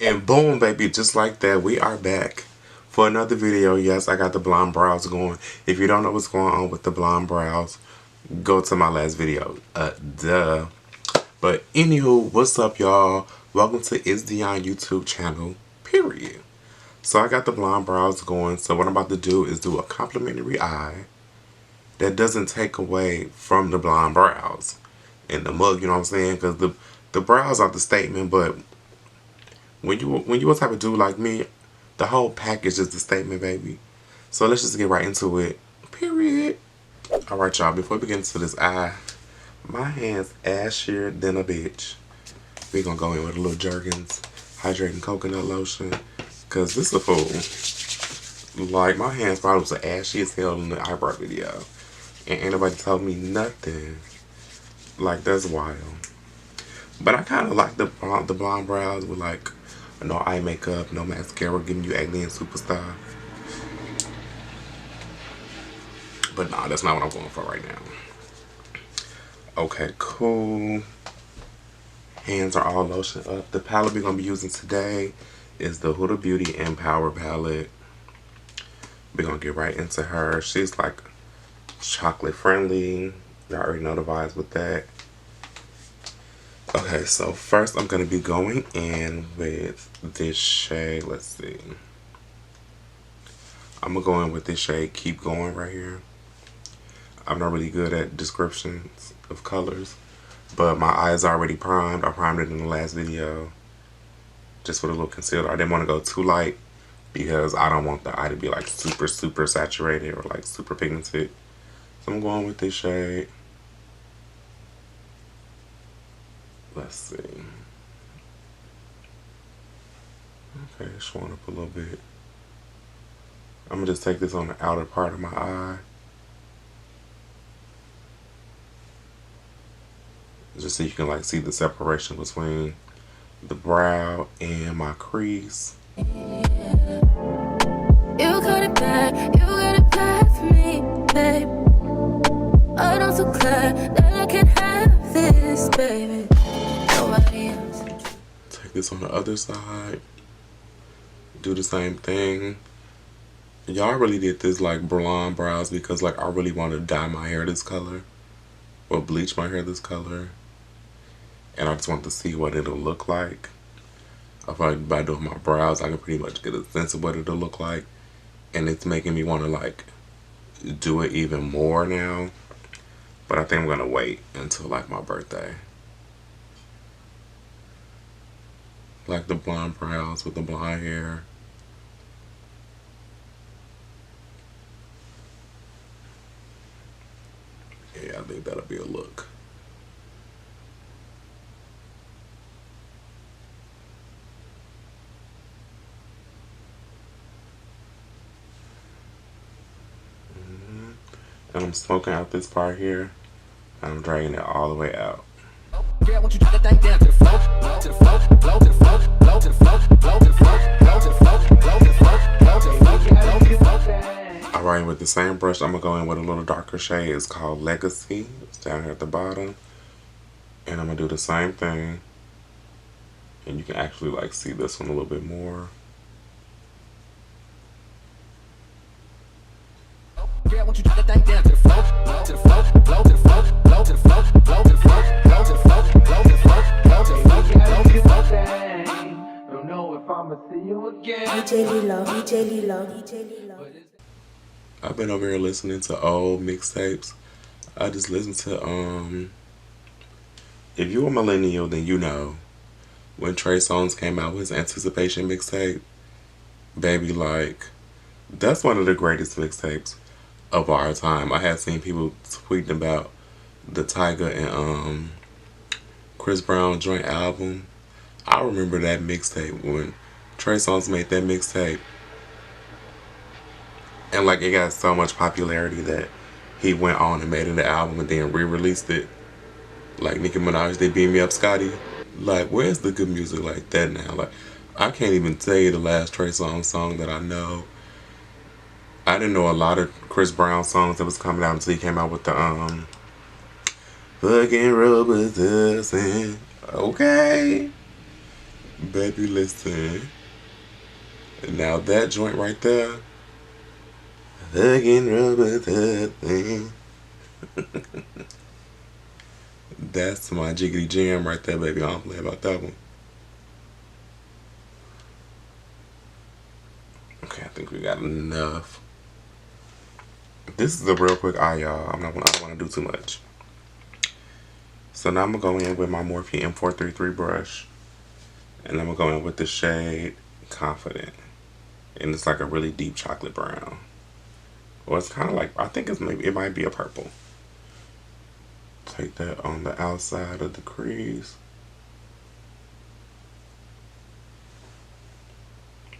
And boom, baby, just like that, we are back for another video. Yes, I got the blonde brows going. If you don't know what's going on with the blonde brows, go to my last video. Duh. But anywho, what's up, y'all? Welcome to itsdeon YouTube channel, period. So I got the blonde brows going. So what I'm about to do is do a complimentary eye that doesn't take away from the blonde brows and the mug, you know what I'm saying? Because the brows are the statement, but when you a type of dude like me, the whole package is the statement, baby. So let's just get right into it, period. Alright, y'all, before we get into this eye, my hand's ashier than a bitch. We gonna go in with a little Jergens hydrating coconut lotion, cause this a fool. Like, my hands probably was ashy as hell in the eyebrow video, and ain't nobody told me nothing. Like, that's wild. But I kind of like the blonde brows with like no eye makeup, no mascara, giving you alien superstar. But nah, that's not what I'm going for right now. Okay, cool. Hands are all lotion up. The palette we're gonna be using today is the Huda Beauty Empower palette. We're gonna get right into her. She's like chocolate friendly. Y'all already know the vibes with that. Okay, so first I'm going to be going in with this shade. Let's see. I'm going to go in with this shade Keep Going right here. I'm not really good at descriptions of colors, but my eye is already primed. I primed it in the last video just with a little concealer. I didn't want to go too light because I don't want the eye to be like super saturated or like super pigmented. So I'm going with this shade. Let's see. Okay, showing up a little bit. I'm gonna just take this on the outer part of my eye, just so you can like see the separation between the brow and my crease. You got it bad for me, babe. But I'm so glad that I can have this, baby. Nobody else. Take this on the other side. Do the same thing. Y'all really did this like blonde brows because like I really want to dye my hair this color or bleach my hair this color, and I just want to see what it'll look like. I feel like by doing my brows I can pretty much get a sense of what it'll look like, and it's making me want to like do it even more now. But I think I'm gonna wait until like my birthday. Like the blonde brows with the blonde hair. Yeah, I think that'll be a look. And I'm smoking out this part here, and I'm dragging it all the way out. Girl, won't you drop that thing down to the floor, to the floor, blow to the floor, blow to the floor, blow to the floor, blow to the floor, blow to the floor, blow to the floor, blow to the floor. Alright, with the same brush, I'm gonna go in with a little darker shade. It's called Legacy. It's down here at the bottom. And I'm gonna do the same thing. And you can actually like see this one a little bit more. Girl, won't you drop that thing down to the floor, to the floor, blow to the floor, blow to the floor, blow to the floor, blow to the floor, blow to the floor, blow to the floor, blow to the floor. Don't know if I'ma see you again. I've been over here listening to old mixtapes. I just listened to if you're a millennial, then you know when Trey Songz came out with his Anticipation mixtape, baby, like that's one of the greatest mixtapes of our time. I had seen people tweeting about the Tyga and Chris Brown joint album. I remember that mixtape when Trey Songz made that mixtape, and like it got so much popularity that he went on and made it an album and then re-released it. Like Nicki Minaj, they Beat Me Up Scotty. Like, where's the good music like that now? Like, I can't even tell you the last Trey Songz song that I know. I didn't know a lot of Chris Brown songs that was coming out until he came out with the fucking Robitussin. Okay. Baby, listen. Now that joint right there. Hugging rubber thing. That's my jiggity jam right there, baby. I don't play about that one. Okay, I think we got enough. This is a real quick eye, y'all. I don't want to do too much. So now I'm going to go in with my Morphe M433 brush. And I'm going to go in with the shade Confident. And it's like a really deep chocolate brown. Or it's kind of like, I think it might be a purple. Take that on the outside of the crease.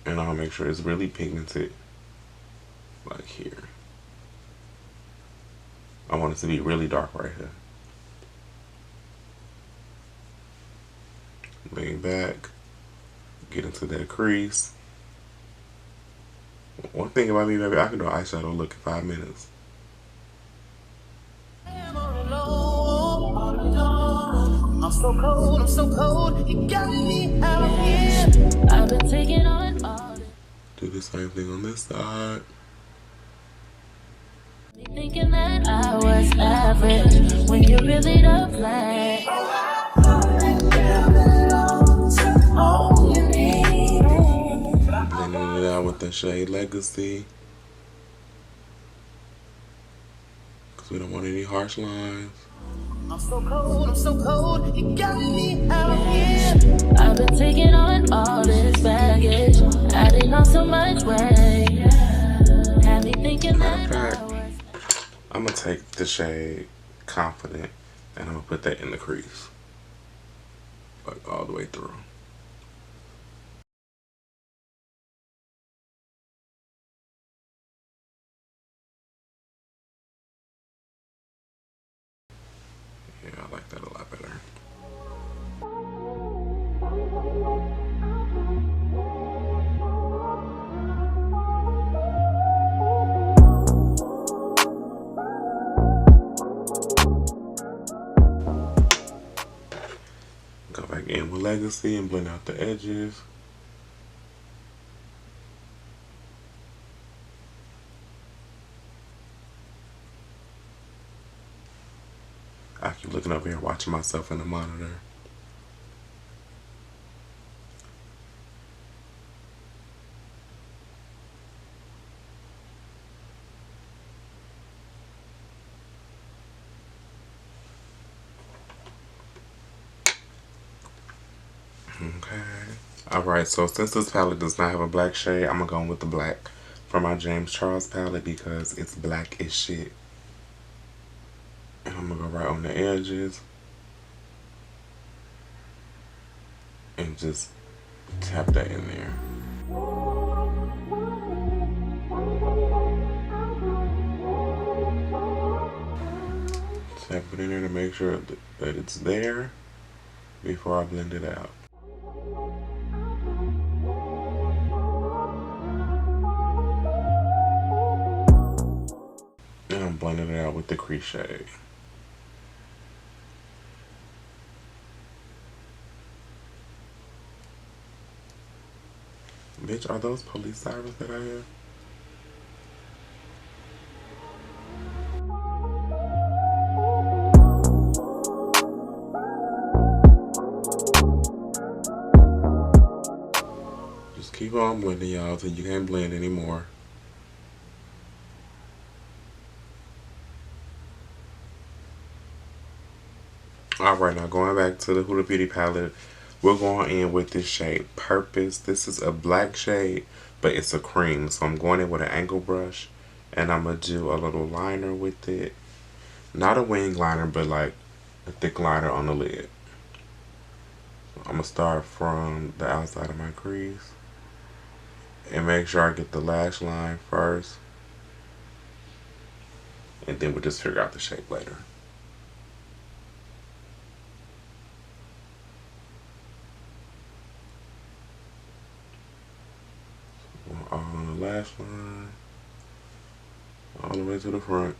And I'll make sure it's really pigmented. Like here. I want it to be really dark right here. Lean back. Get into that crease. One thing about me, baby, I can do an eyeshadow look in 5 minutes. I'm so cold, you got me out here. I've been taking on all this. Do the same thing on this side. Thinking that I was average when you really don't play. Blending it out with the shade Legacy. Because we don't want any harsh lines. I'm so cold, you got me out here. I've been taking on all this baggage, adding on so much weight. Had me thinking that I was. I'm going to take the shade Confident and I'm going to put that in the crease. Like all the way through. Yeah, I like that a lot better. Go back in with Legacy and blend out the edges. I keep looking over here watching myself in the monitor. Okay. Alright, so since this palette does not have a black shade, I'm going to go with the black from my James Charles palette because it's black as shit. And I'm going to go right on the edges. And just tap that in there. Tap it in there to make sure that it's there before I blend it out. And I'm blending it out with the crease shade. Bitch, are those police sirens that I hear? Just keep on blending, y'all, till you can't blend anymore. Alright, now going back to the Huda Beauty palette, we're going in with this shade Purpose. This is a black shade, but it's a cream. So I'm going in with an angle brush, and I'm going to do a little liner with it. Not a wing liner, but like a thick liner on the lid. So I'm going to start from the outside of my crease. And make sure I get the lash line first. And then we'll just figure out the shape later. All on the lash line, all the way to the front.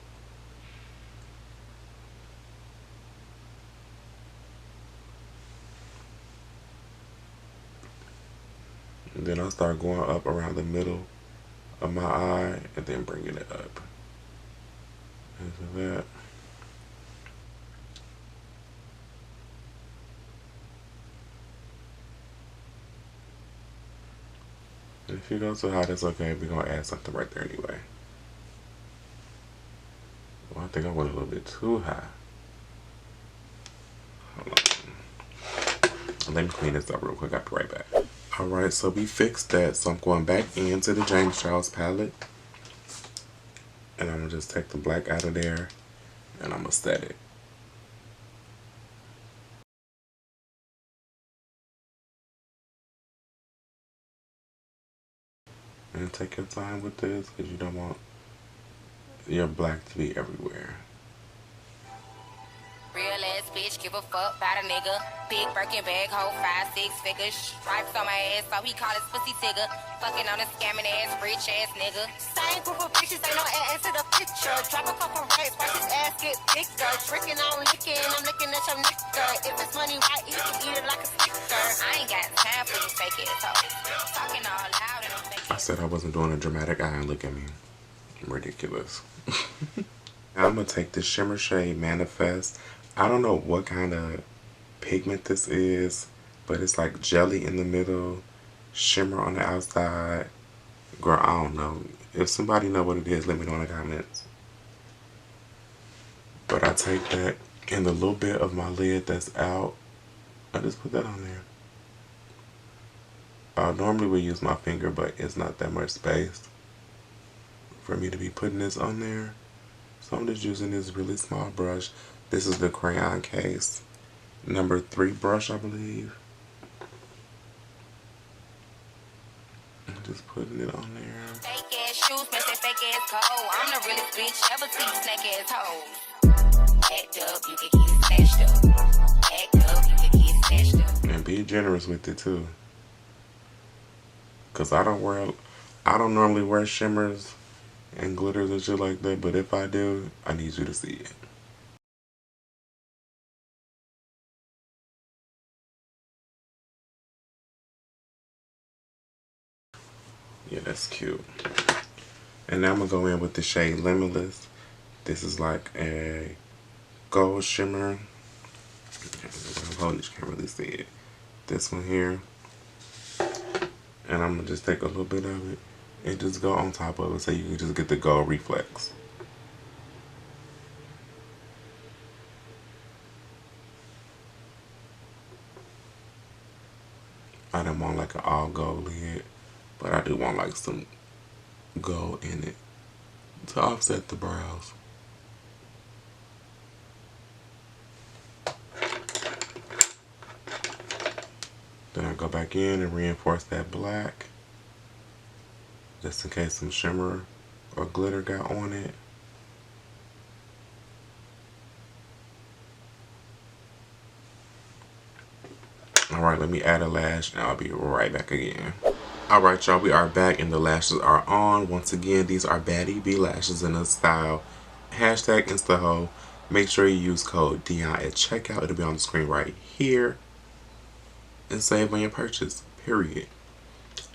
then I'll start going up around the middle of my eye and then bringing it up. Into that. If you go too high, that's okay. We're going to add something right there anyway. Well, I think I went a little bit too high. Hold on. Let me clean this up real quick. I'll be right back. Alright, so we fixed that. So I'm going back into the James Charles palette. And I'm going to just take the black out of there. And I'm going to set it. And take your time with this because you don't want your black to be everywhere. Real ass bitch, give a fuck about a nigga. Big Birkin bag, hold 5-6 figures. Stripes on my ass, so he call his pussy tigger. Fucking on a scamming ass, rich ass nigga. Same group of bitches, ain't no ass to the picture. Drop a couple racks, watch his ass get bigger. Drinking on licking, I'm looking at your nigga. If it's money right, you can eat it like a sticker. I ain't got time for you fake ass hoes. Talking all loud and I'm making. I said I wasn't doing a dramatic eye and look at me. Ridiculous. Now I'm going to take this shimmer shade Manifest. I don't know what kind of pigment this is, but it's like jelly in the middle, shimmer on the outside. Girl, I don't know. If somebody know what it is, let me know in the comments. But I take that and the little bit of my lid that's out, I just put that on there. I normally would use my finger, but it's not that much space for me to be putting this on there. So I'm just using this really small brush. This is the crayon case. Number 3 brush, I believe. I'm just putting it on there. Fake ass shoes, messing fake ass cold. I'm the realest bitch ever see snake ass hoes. Act up, you can get snatched up. Act up, you can get snatched up. And be generous with it too. Cause I don't normally wear shimmers and glitters and shit like that, but if I do, I need you to see it. Yeah, that's cute. And now I'm gonna go in with the shade Limitless. This is like a gold shimmer. I'm holding this, can't really see it. This one here. And I'm gonna just take a little bit of it and just go on top of it so you can just get the gold reflex. I don't want like an all gold lid, but I do want like some gold in it to offset the brows. Then I go back in and reinforce that black, just in case some shimmer or glitter got on it. Alright, let me add a lash and I'll be right back again. Alright y'all, we are back and the lashes are on. Once again, these are Baddie B lashes in a style. Hashtag InstaHo. Make sure you use code Dion at checkout. It'll be on the screen right here. And save on your purchase, period.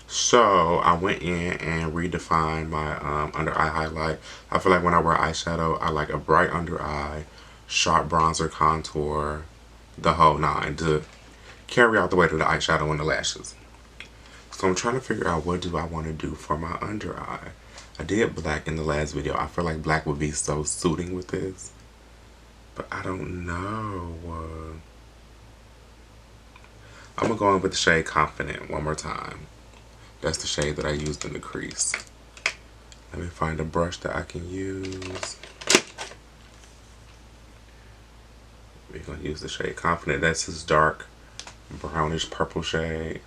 So I went in and redefined my under eye highlight. I feel like when I wear eyeshadow, I like a bright under eye, sharp bronzer contour, the whole 9 to carry out the weight of the eyeshadow and the lashes. So I'm trying to figure out what do I want to do for my under eye. I did black in the last video. I feel like black would be so suiting with this, but I don't know. I'm going to go in with the shade Confident one more time. That's the shade that I used in the crease. Let me find a brush that I can use. We're going to use the shade Confident. That's his dark brownish purple shade.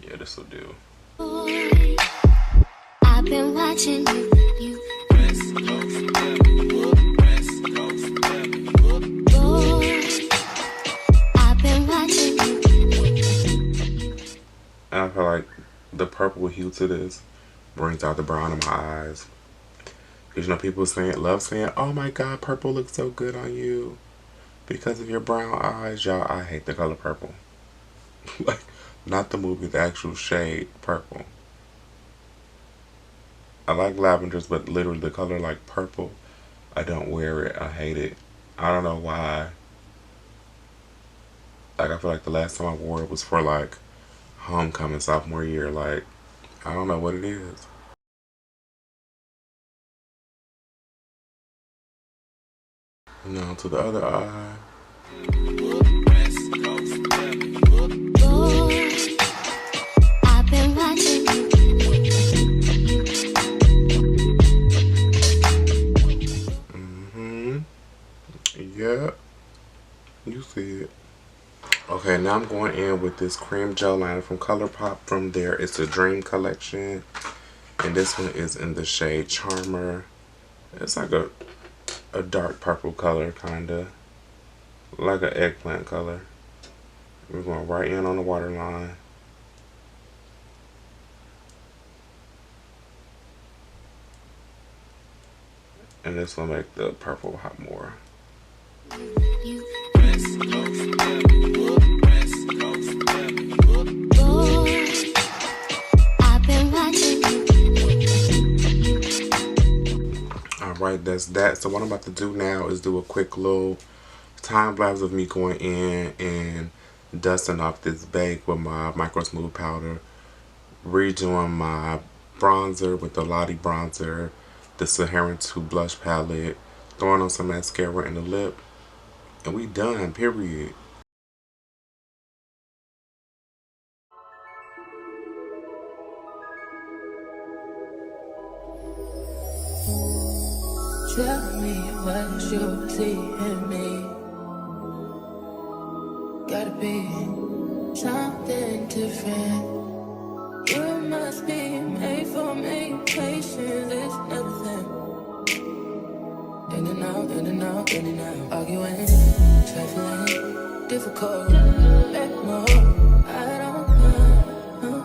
Yeah, this will do. I've been watching you. And I feel like the purple hue to this brings out the brown in my eyes. Because you know, people love saying, oh my god, purple looks so good on you. Because of your brown eyes, y'all, I hate the color purple. Like, not the movie, the actual shade purple. I like lavenders, but literally the color like purple, I don't wear it. I hate it. I don't know why. Like, I feel like the last time I wore it was for like homecoming, sophomore year. Like, I don't know what it is. Now to the other eye. I've been watching you. Yeah. You see it. Okay, now I'm going in with this cream gel liner from ColourPop from there. It's a Dream collection. And this one is in the shade Charmer. It's like a dark purple color, kinda. Like an eggplant color. We're going right in on the waterline. And this will make the purple hot more. you. I've been watching Alright, that's that. So what I'm about to do now is do a quick little time lapse of me going in and dusting off this bake with my micro smooth powder, redoing my bronzer with the Lottie bronzer, the Saharan 2 blush palette, throwing on some mascara in the lip, and we done, period. Tell me what you see in me. Gotta be something different. You must be made for me. Patience is nothing. In and out, in and out, in and out. Arguing, trifling, difficult. Let more. I don't know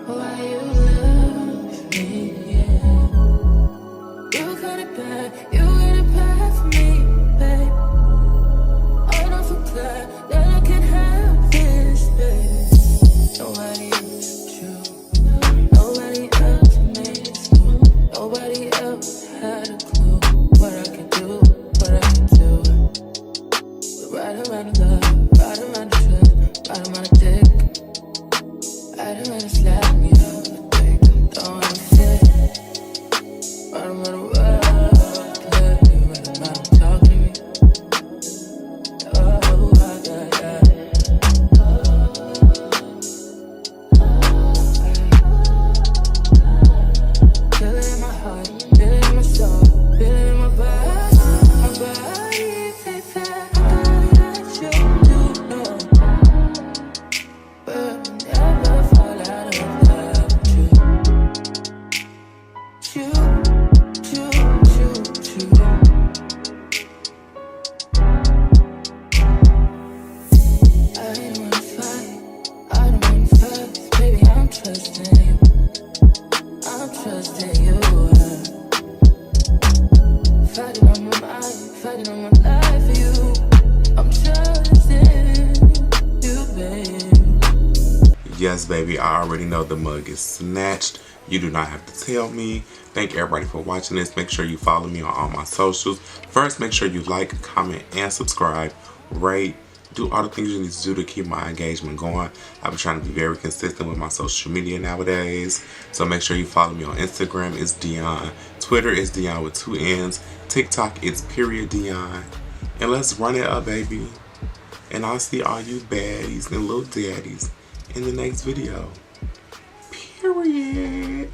why you love me. Yeah. You got it bad, you got it bad for me, babe. I don't feel glad that I can have this, babe. Nobody else true. Nobody else made it smooth. Nobody else had a clue what I could do, what I could do. We're riding around the love, riding around the trip, riding around the dick. Riding around the slap me up, I think I'm throwing a fit. Riding around the world, let you riding around talking to me. Oh, I got that. Feel it in my heart, feel it in my soul, feel it in my body, say that you do know. But we'll never fall out of love with you. You. I don't wanna fight, baby, I'm trusting you. I'm trusting you. Fighting on my mind, fighting on my life for you. I'm trusting you, babe. Yes, baby, I already know the mug is snatched. You do not have to tell me. Thank everybody for watching this. Make sure you follow me on all my socials. First, make sure you like, comment, and subscribe. Rate. Do all the things you need to do to keep my engagement going. I've been trying to be very consistent with my social media nowadays. So make sure you follow me on Instagram, it's Deon. Twitter is Deon with 2 N's. TikTok, it's _Deon. And let's run it up, baby. And I'll see all you baddies and little daddies in the next video. Period.